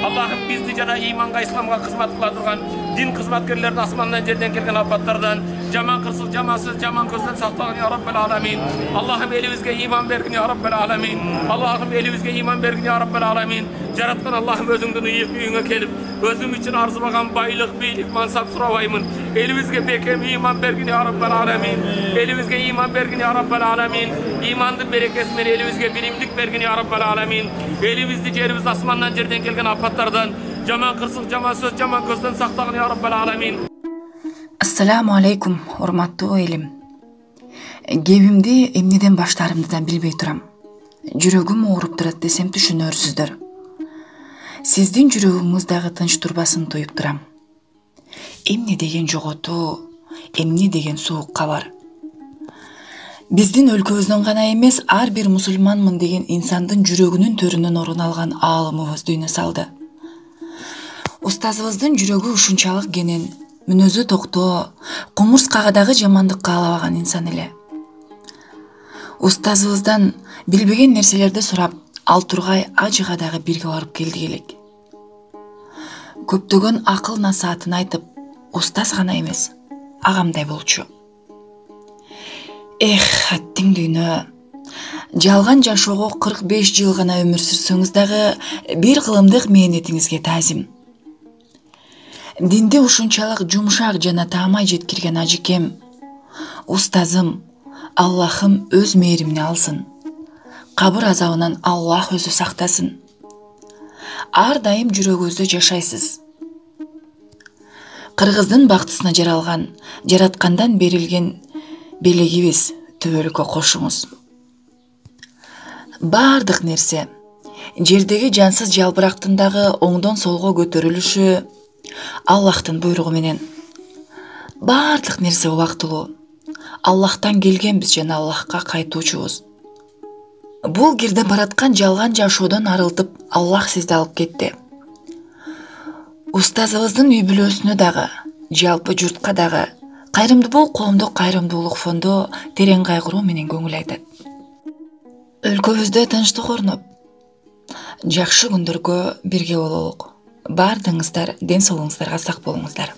Allah'ım bizni jana imanға, исламға қызмат қыла тұрған din қызматкерлерін асманнан жерден келген апаттардан, жаман қырсыз, жамансыз, жаман көзден сақтағын ya Rabbel Alamin. Allah'ım elimizге iman bergin ya Rabbel Alamin. Allah'ım elimizге iman bergin ya Rabbel Alamin. Жаратқан Allah'ım өзіңдің үйіңе келіп, өзім үшін арзымаған байлық, бейлік, мансап сұрабаймын. Elimizге бекем iman bergin ya Rabbel Alamin. Elimizге iman bergin ya Rabbel Alamin. İmanın bereketinden elimizге bilimlik bergin ya Rabbel Alamin. Elimizde yerimiz asmandan жерден келген апаттардан, жаман қырсық, жаман сөз, жаман көзден сақтағын ya Rabbel Alamin. Assalamu alaikum, урматтуу элим. Кебимди эмнеден баштарымды да билбей турам. Жүрөгүм ооруп турат десем түшүнөрсүздөр. Сиздин жүрөгүңүздагы тынч турбасын туюп турам. Эмне деген жоготуу, эмне деген суук кабар. Биздин өлкөбүздөн гана эмес, ар бир мусулманмын деген инсандын жүрөгүнүн төрүнөн орун алган аалымыбыз дүйнө салды. Устазыбыздын жүрөгү ушунчалык кенен, мүнөзү токтоо, кумурскагадагы жамандык каалабаган инсан эле. Устазыбыздан билбеген нерселерди сурап, ал тургай ажыга дагы бирге барып келдик элек. Көптөгөн акыл насаатын айтып, устаз гана эмес, агамдай болчу. Аттиң дүйнө. Жалган жашоого 45 жыл гана өмүр сүрсөңүз дагы бир кылымдык мээнетиңизге таазим. Динди ушунчалык жумшак жана таамай жеткирген ажыкем, устазым, Аллахым өз мээримине алсын. Кабыр азабынан Аллах өзү сактасын. Ар дайым жүрөгүңүздө жашайсыз. Кыргыздын бактысына жаралган, жараткандан берилген белегибиз төбөлүккө кошуңуз. Бардык нерсе, жердеги жансыз жалбырактын дагы оңдон солго көтөрүлүшү Аллахтын буйругу менен. Бардык нерсе убактылуу. Аллахтан келгенбиз жана Аллахка кайтуучубуз. Бул кирде бараткан жалган жашоодон арылтып, Аллах сизди алып кетти. Устазыбыздын үй бүлөсүнө дагы, жалпы журтка дагы Кайрымдуу коомдук кайрымдуулук фонду терең кайгыруу менен көңүл айтат. Өлкөбүздө тынчтык орноп, жакшы күндөргө бирге бололук. Бардыгыңыздар ден соолугуңуздарга сак болуңуздар.